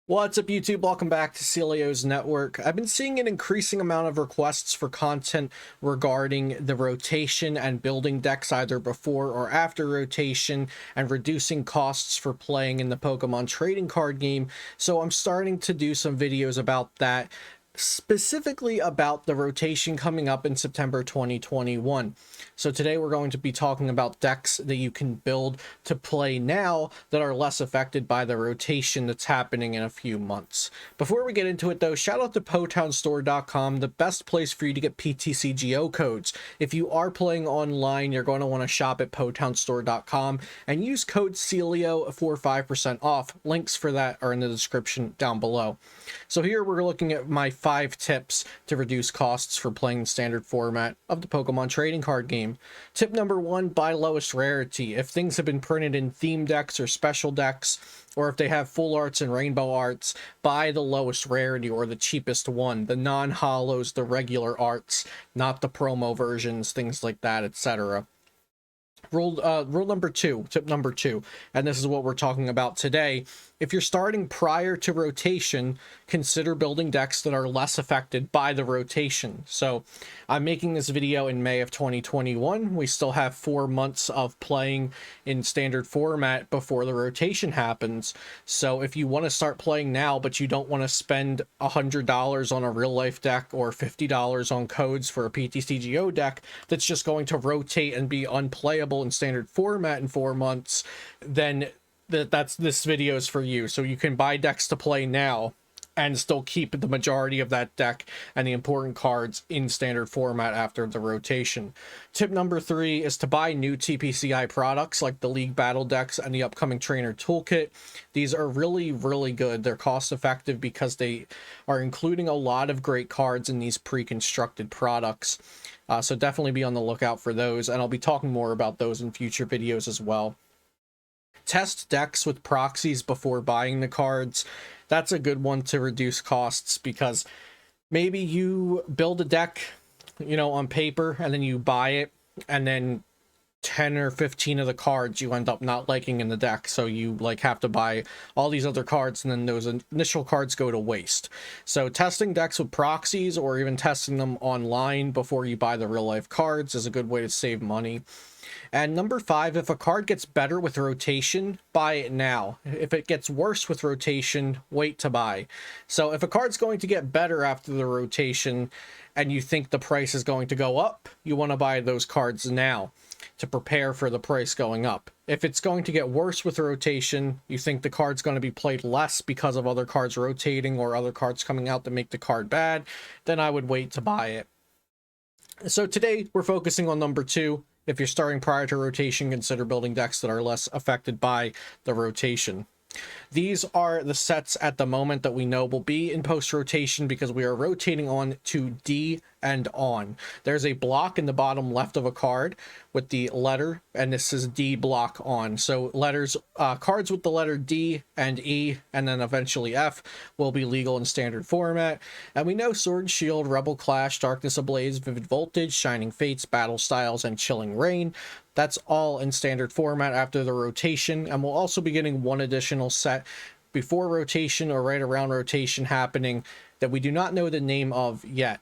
What's up, YouTube? Welcome back to Celio's Network. I've been seeing an increasing amount of requests for content regarding the rotation and building decks either before or after rotation and reducing costs for playing in the Pokemon trading card game. So I'm starting to do some videos about that, specifically about the rotation coming up in September 2021. So today we're going to be talking about decks that you can build to play now that are less affected by the rotation that's happening in a few months. Before we get into it though, shout out to PotownStore.com, the best place for you to get ptcgo codes. If you are playing online, you're going to want to shop at PotownStore.com and use code CELIO for 5% off. Links for that are in the description down below. So here we're looking at my 5 tips to reduce costs for playing the standard format of the Pokemon trading card game. Tip number 1, buy lowest rarity. If things have been printed in theme decks or special decks, or if they have full arts and rainbow arts, buy the lowest rarity or the cheapest one, the non-holos, the regular arts, not the promo versions, things like that, etc. Rule number 2, tip number 2, and this is what we're talking about today. If you're starting prior to rotation, consider building decks that are less affected by the rotation. So I'm making this video in May of 2021. We still have 4 months of playing in standard format before the rotation happens. So if you want to start playing now, but you don't want to spend $100 on a real life deck or $50 on codes for a ptcgo deck that's just going to rotate and be unplayable in standard format in 4 months, then this video is for you. So you can buy decks to play now and still keep the majority of that deck and the important cards in standard format after the rotation. Tip number 3 is to buy new TPCI products like the League Battle decks and the upcoming Trainer Toolkit. These are really good. They're cost effective because they are including a lot of great cards in these pre-constructed products. So definitely be on the lookout for those, and I'll be talking more about those in future videos as well. Test decks with proxies before buying the cards. That's a good one to reduce costs, because maybe you build a deck, on paper, and then you buy it, and then 10 or 15 of the cards you end up not liking in the deck, so you have to buy all these other cards, and then those initial cards go to waste. So testing decks with proxies, or even testing them online before you buy the real life cards, is a good way to save money. And number 5, if a card gets better with rotation, buy it now. If it gets worse with rotation, wait to buy. So if a card's going to get better after the rotation and you think the price is going to go up, you want to buy those cards now to prepare for the price going up. If it's going to get worse with rotation, you think the card's going to be played less because of other cards rotating or other cards coming out that make the card bad, then I would wait to buy it. So today we're focusing on number 2. If you're starting prior to rotation, consider building decks that are less affected by the rotation. These are the sets at the moment that we know will be in post-rotation, because we are rotating on to D and on. There's a block in the bottom left of a card with the letter, and this is D block on. So cards with the letter D and E and then eventually F will be legal in standard format. And we know Sword and Shield, Rebel Clash, Darkness Ablaze, Vivid Voltage, Shining Fates, Battle Styles, and Chilling Reign. That's all in standard format after the rotation, and we'll also be getting one additional set before rotation or right around rotation happening that we do not know the name of yet.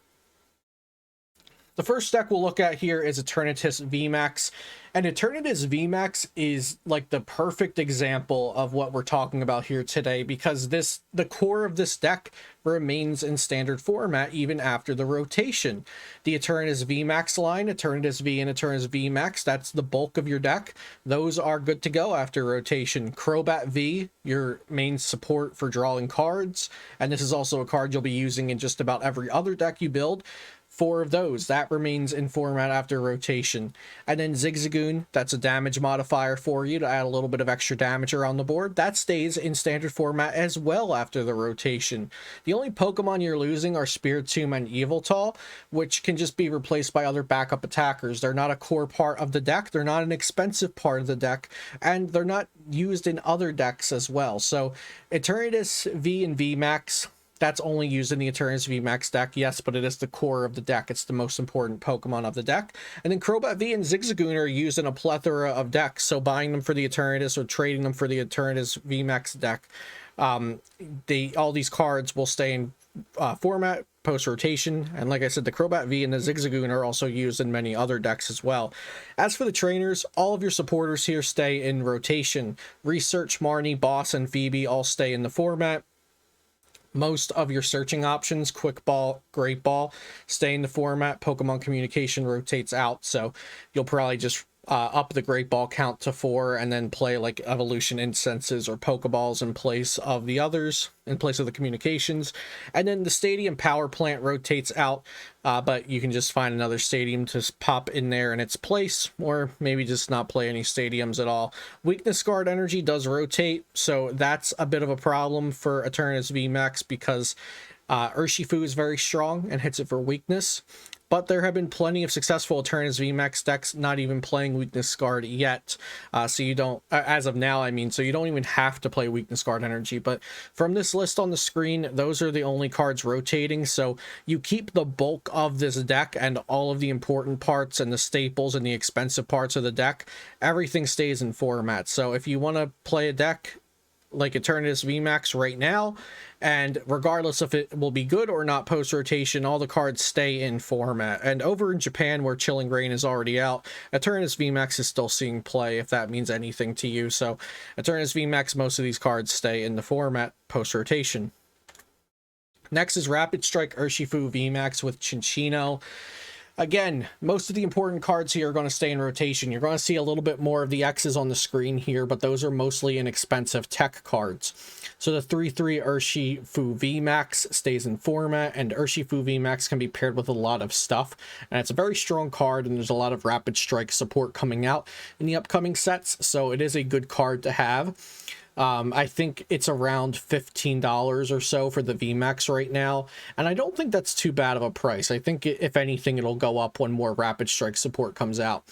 The first deck we'll look at here is Eternatus VMAX, and Eternatus VMAX is like the perfect example of what we're talking about here today, because the core of this deck remains in standard format even after the rotation. The Eternatus VMAX line, Eternatus V and Eternatus VMAX, that's the bulk of your deck. Those are good to go after rotation. Crobat V, your main support for drawing cards, and this is also a card you'll be using in just about every other deck you build. 4 of those, that remains in format after rotation. And then Zigzagoon, that's a damage modifier for you to add a little bit of extra damage around the board. That stays in standard format as well after the rotation. The only Pokemon you're losing are Spiritomb and Yveltal, which can just be replaced by other backup attackers. They're not a core part of the deck, they're not an expensive part of the deck, and they're not used in other decks as well. So Eternatus V and VMAX, that's only used in the Eternatus VMAX deck, yes, but it is the core of the deck. It's the most important Pokemon of the deck. And then Crobat V and Zigzagoon are used in a plethora of decks, so buying them for the Eternatus or trading them for the Eternatus VMAX deck All these cards will stay in format post rotation, and like I said, the Crobat V and the Zigzagoon are also used in many other decks as well. As for the trainers, all of your supporters here stay in rotation. Research, Marnie, Boss, and Phoebe all stay in the format. Most of your searching options, Quick Ball, Great Ball, stay in the format. Pokemon Communication rotates out, so you'll probably just up the Great Ball count to 4 and then play like Evolution Incenses or Pokeballs in place of the others, in place of the Communications. And then the Stadium Power Plant rotates out, but you can just find another stadium to pop in there in its place, or maybe just not play any stadiums at all. Weakness Guard Energy does rotate, so that's a bit of a problem for Eternatus VMAX because Urshifu is very strong and hits it for weakness. But there have been plenty of successful Eternatus VMAX decks not even playing Weakness Guard yet. So you don't, as of now, I mean, so you don't even have to play Weakness Guard Energy. But from this list on the screen, those are the only cards rotating. So you keep the bulk of this deck and all of the important parts and the staples and the expensive parts of the deck. Everything stays in format. So if you want to play a deck like Eternatus VMAX right now, and regardless if it will be good or not post-rotation, all the cards stay in format. And over in Japan, where Chilling Reign is already out, Eternatus VMAX is still seeing play, if that means anything to you. So Eternatus VMAX, most of these cards stay in the format post-rotation. Next is Rapid Strike Urshifu VMAX with Cinccino. Again, most of the important cards here are going to stay in rotation. You're going to see a little bit more of the X's on the screen here, but those are mostly inexpensive tech cards. So the 3/3 Urshifu VMAX stays in format, and Urshifu VMAX can be paired with a lot of stuff. And it's a very strong card, and there's a lot of Rapid Strike support coming out in the upcoming sets, so it is a good card to have. I think it's around $15 or so for the VMAX right now, and I don't think that's too bad of a price. I think if anything, it'll go up when more Rapid Strike support comes out.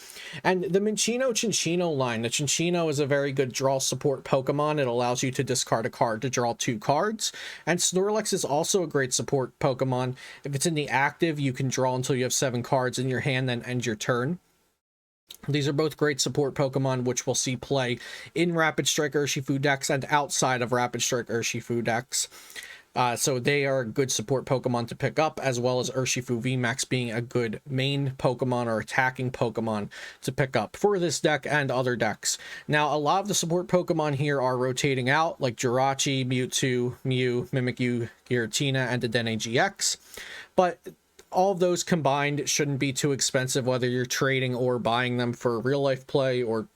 And the Cinccino line, the Cinccino is a very good draw support Pokemon. It allows you to discard a card to draw 2 cards, and Snorlax is also a great support Pokemon. If it's in the active, you can draw until you have 7 cards in your hand, then end your turn. These are both great support Pokemon, which we'll see play in Rapid Strike Urshifu decks and outside of Rapid Strike Urshifu decks. So they are good support Pokemon to pick up, as well as Urshifu VMAX being a good main Pokemon or attacking Pokemon to pick up for this deck and other decks. Now, a lot of the support Pokemon here are rotating out, like Jirachi, Mewtwo, Mew, Mimikyu, Giratina, and Dedenne GX. But all of those combined shouldn't be too expensive, whether you're trading or buying them for real life play or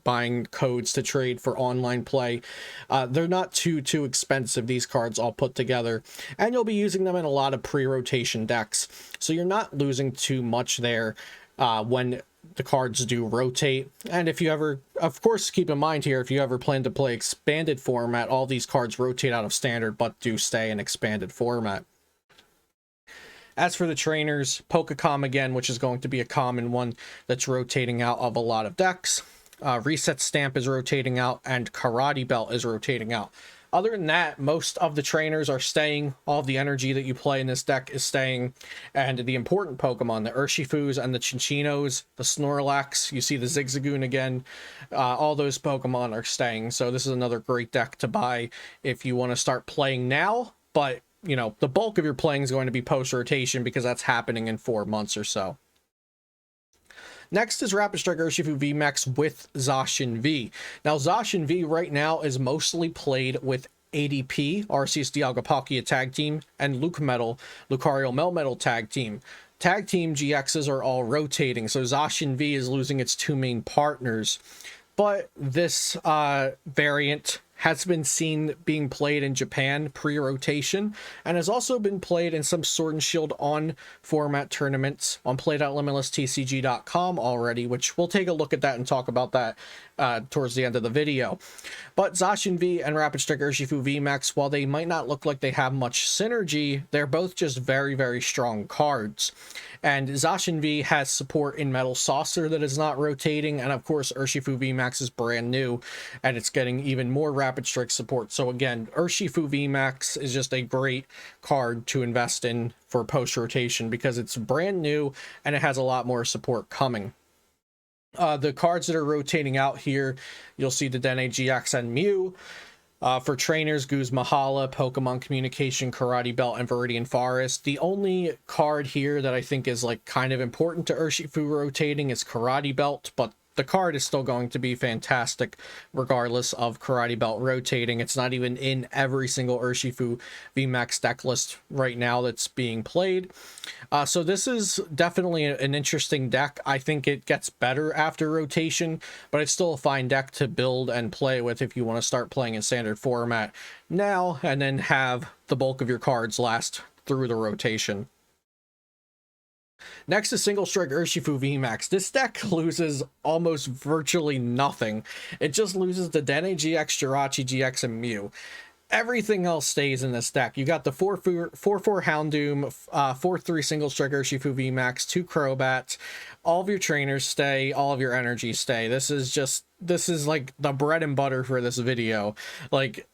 buying codes to trade for online play. They're not too expensive, these cards all put together, and you'll be using them in a lot of pre-rotation decks, so you're not losing too much there when the cards do rotate. And if you ever, of course, keep in mind here, if you ever plan to play expanded format, all these cards rotate out of standard but do stay in expanded format. As for the trainers, Pikarom again, which is going to be a common one that's rotating out of a lot of decks. Reset Stamp is rotating out, and Karate Belt is rotating out. Other than that, most of the trainers are staying. All of the energy that you play in this deck is staying. And the important Pokemon, the Urshifus and the Cinccinos, the Snorlax, you see the Zigzagoon again, all those Pokemon are staying. So this is another great deck to buy if you want to start playing now, but you know, the bulk of your playing is going to be post-rotation because that's happening in 4 months or so. Next is Rapid Strike Urshifu VMAX with Zacian V. Now, Zacian V right now is mostly played with ADP, Arceus Dialga Palkia Tag Team, and Lucario Melmetal Tag Team. Tag Team GXs are all rotating, so Zacian V is losing its 2 main partners. But this variant has been seen being played in Japan pre-rotation, and has also been played in some Sword and Shield on format tournaments on play.limitlesstcg.com already, which we'll take a look at that and talk about that towards the end of the video. But Zacian V and Rapid Strike Urshifu VMAX, while they might not look like they have much synergy, they're both just very, very strong cards. And Zacian V has support in Metal Saucer that is not rotating, and of course Urshifu VMAX is brand new, and it's getting even more Rapid Strike support. So again, Urshifu VMAX is just a great card to invest in for post-rotation because it's brand new and it has a lot more support coming. The cards that are rotating out here, you'll see the Dedenne GX and Mew. For trainers, Guz Mahala, Pokemon Communication, Karate Belt, and Viridian Forest. The only card here that I think is like kind of important to Urshifu rotating is Karate Belt, but the card is still going to be fantastic regardless of Karate Belt rotating. It's not even in every single Urshifu VMAX deck list right now that's being played. So this is definitely an interesting deck. I think it gets better after rotation, but it's still a fine deck to build and play with if you want to start playing in standard format now and then have the bulk of your cards last through the rotation. Next is Single Strike Urshifu VMAX. This deck loses almost virtually nothing. It just loses the Dene GX, Jirachi GX, and Mew. Everything else stays in this deck. You got the 4/4 Houndoom, 4/3 Single Strike Urshifu VMAX, 2 Crobat. All of your trainers stay, all of your energies stay. This is like the bread and butter for this video. Like,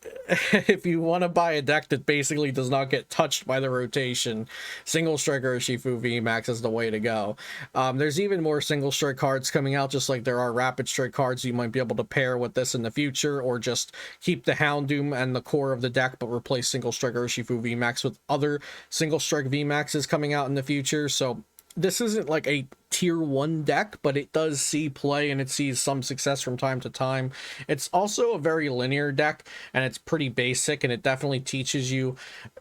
if you want to buy a deck that basically does not get touched by the rotation, Single Strike Urshifu VMAX is the way to go. There's even more Single Strike cards coming out, just like there are Rapid Strike cards you might be able to pair with this in the future, or just keep the Houndoom and the core of the deck, but replace Single Strike Urshifu VMAX with other Single Strike VMAXs coming out in the future. So this isn't like a tier 1 deck, but it does see play and it sees some success from time to time. It's also a very linear deck, and it's pretty basic, and it definitely teaches you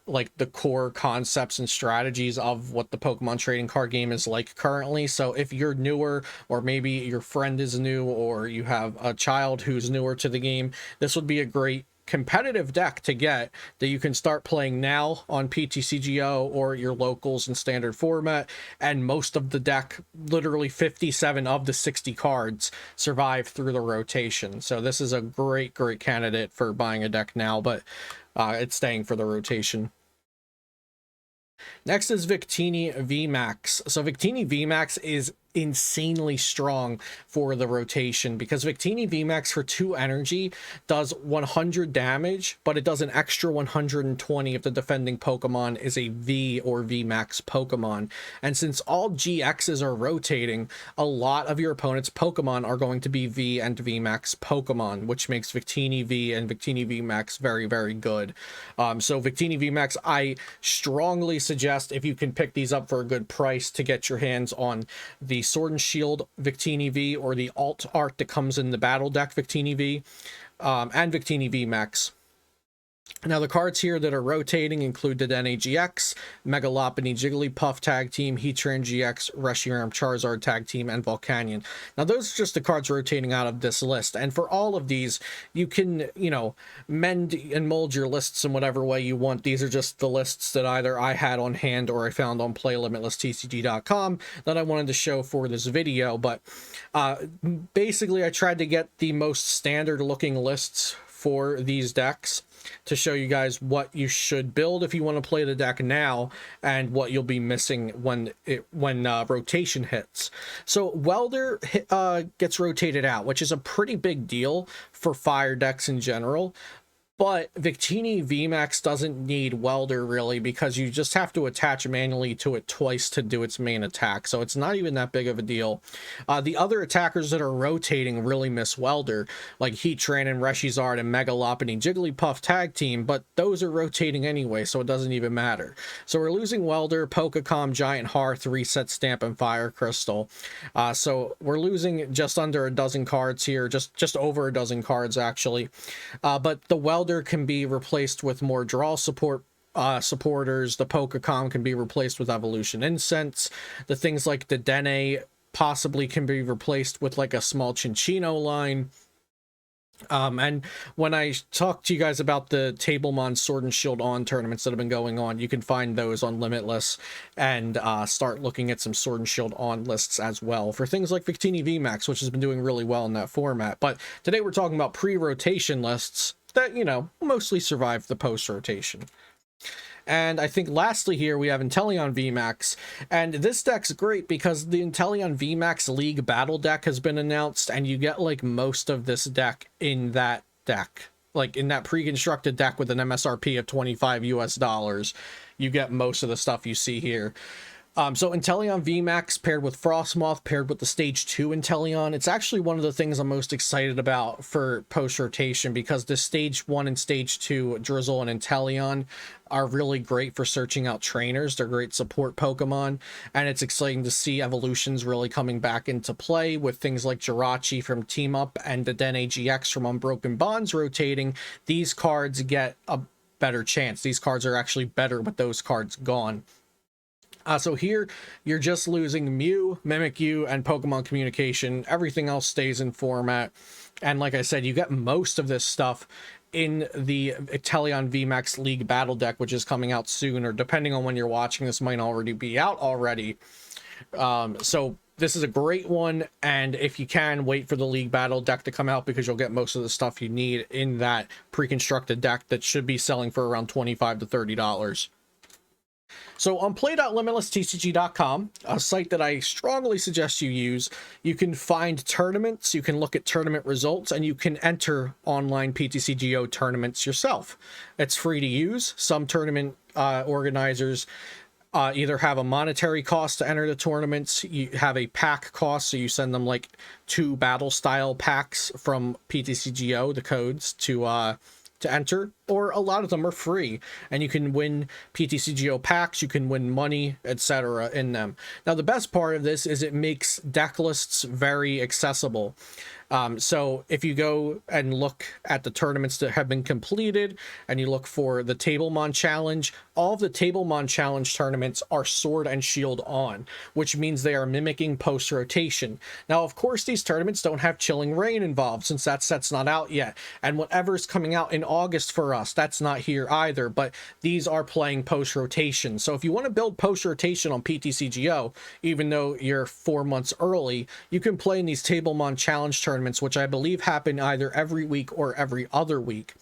like the core concepts and strategies of what the Pokemon trading card game is like currently. So if you're newer, or maybe your friend is new, or you have a child who's newer to the game, this would be a great competitive deck to get that you can start playing now on ptcgo or your locals in standard format. And most of the deck, literally 57 of the 60 cards, survive through the rotation. So this is a great candidate for buying a deck now, but it's staying for the rotation. Next is Victini VMAX. So Victini VMAX is insanely strong for the rotation, because Victini VMAX for 2 energy does 100 damage, but it does an extra 120 if the defending Pokemon is a V or VMAX Pokemon. And since all GXs are rotating, a lot of your opponent's Pokemon are going to be V and VMAX Pokemon, which makes Victini V and Victini VMAX very good. So Victini VMAX, I strongly suggest, if you can pick these up for a good price, to get your hands on the Sword and Shield Victini V, or the alt art that comes in the battle deck Victini V, and Victini VMAX. Now, the cards here that are rotating include the Dene GX, Mega Lopunny Jigglypuff Tag Team, Heatran GX, Reshiram Charizard Tag Team, and Volcanion. Now, those are just the cards rotating out of this list. And for all of these, you can, you know, mend and mold your lists in whatever way you want. These are just the lists that either I had on hand or I found on PlayLimitlessTCG.com that I wanted to show for this video. But basically, I tried to get the most standard looking lists for these decks to show you guys what you should build if you want to play the deck now, and what you'll be missing when rotation hits. So Welder gets rotated out, which is a pretty big deal for fire decks in general. But Victini VMAX doesn't need Welder, really, because you just have to attach manually to it twice to do its main attack. So it's not even that big of a deal. The other attackers that are rotating really miss Welder, like Heatran and Reshizard and Mega Lopunny Jigglypuff Tag Team, but those are rotating anyway, so it doesn't even matter. So we're losing Welder, Pokecom, Giant Hearth, Reset Stamp, and Fire Crystal. So we're losing just under a dozen cards here, just over a dozen cards, actually. But the Welder can be replaced with more draw support supporters. The Pokecom can be replaced with Evolution Incense. The things like the Dene possibly can be replaced with like a small Cinccino line. And when I talk to you guys about the Tablemon Sword and Shield On tournaments that have been going on, you can find those on Limitless and start looking at some Sword and Shield On lists as well for things like Victini VMAX, which has been doing really well in that format. But today we're talking about pre-rotation lists that, you know, mostly survive the post-rotation. And I think lastly here we have Inteleon VMAX, and this deck's great because the Inteleon VMAX League Battle deck has been announced, and you get like most of this deck in that deck. Like in that pre-constructed deck with an MSRP of $25 US, you get most of the stuff you see here. So Inteleon VMAX paired with Frostmoth, paired with the Stage 2 Inteleon. It's actually one of the things I'm most excited about for post-rotation, because the Stage 1 and Stage 2 Drizzle and Inteleon are really great for searching out trainers. They're great support Pokemon, and it's exciting to see evolutions really coming back into play with things like Jirachi from Team Up and the Dene GX from Unbroken Bonds rotating. These cards get a better chance. These cards are actually better with those cards gone. So here, you're just losing Mew, Mimikyu, and Pokemon Communication. Everything else stays in format. And like I said, you get most of this stuff in the Inteleon VMAX League Battle Deck, which is coming out soon, or depending on when you're watching, this might already be out already. So this is a great one, and if you can, wait for the League Battle Deck to come out, because you'll get most of the stuff you need in that pre-constructed deck that should be selling for around $25 to $30. So on play.limitlesstcg.com, a site that I strongly suggest you use, you can find tournaments, you can look at tournament results, and you can enter online ptcgo tournaments yourself. It's free to use. Some tournament organizers either have a monetary cost to enter the tournaments, you have a pack cost, so you send them like 2 battle style packs from ptcgo, the codes, to enter, or a lot of them are free, and you can win ptcgo packs, you can win money, etc. in them. Now, the best part of this is it makes deck lists very accessible. So if you go and look at the tournaments that have been completed, and you look for the Tablemon Challenge, all of the Tablemon Challenge tournaments are Sword and Shield on, which means they are mimicking post-rotation. Now, of course, these tournaments don't have Chilling Reign involved, since that set's not out yet, and whatever's coming out in August for us, that's not here either, but these are playing post-rotation. So if you want to build post-rotation on ptcgo, even though you're 4 months early, you can play in these Tablemon Challenge tournaments, which I believe happen either every week or every other week.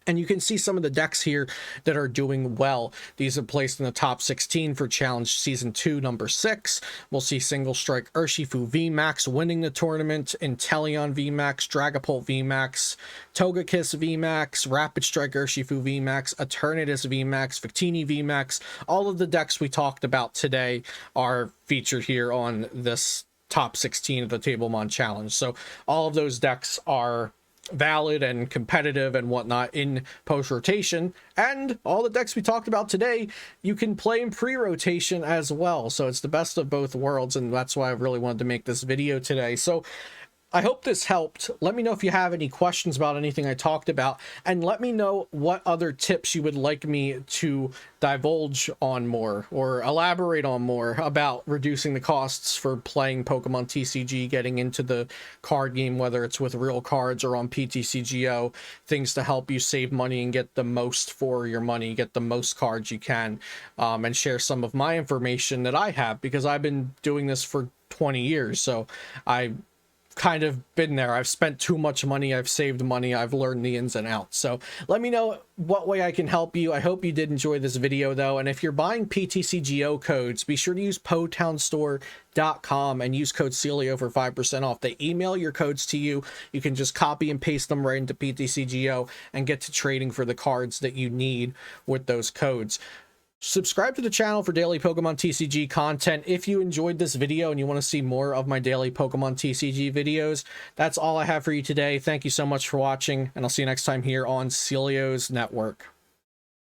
And you can see some of the decks here that are doing well. These are placed in the top 16 for Challenge Season 2, number 6. We'll see Single Strike Urshifu VMAX winning the tournament, Inteleon VMAX, Dragapult VMAX, Togekiss VMAX, Rapid Strike Urshifu VMAX, Eternatus VMAX, Victini VMAX. All of the decks we talked about today are featured here on this top 16 of the Tablemon Challenge. So all of those decks are valid and competitive and whatnot in post-rotation, and all the decks we talked about today you can play in pre-rotation as well. So it's the best of both worlds, and that's why I really wanted to make this video today. So I hope this helped. Let me know if you have any questions about anything I talked about, and let me know what other tips you would like me to divulge on more or elaborate on more about reducing the costs for playing Pokemon TCG, getting into the card game, whether it's with real cards or on ptcgo, things to help you save money and get the most for your money, get the most cards you can, and share some of my information that I have, because I've been doing this for 20 years, so I kind of been there. I've spent too much money, I've saved money, I've learned the ins and outs. So let me know what way I can help you. I hope you did enjoy this video though, and if you're buying ptcgo codes, be sure to use potownstore.com and use code Celio for 5% off. They email your codes to you. You can just copy and paste them right into ptcgo and get to trading for the cards that you need with those codes. Subscribe to the channel for daily Pokemon TCG content. If you enjoyed this video and you want to see more of my daily Pokemon TCG videos, that's all I have for you today. Thank you so much for watching, and I'll see you next time here on Celio's Network.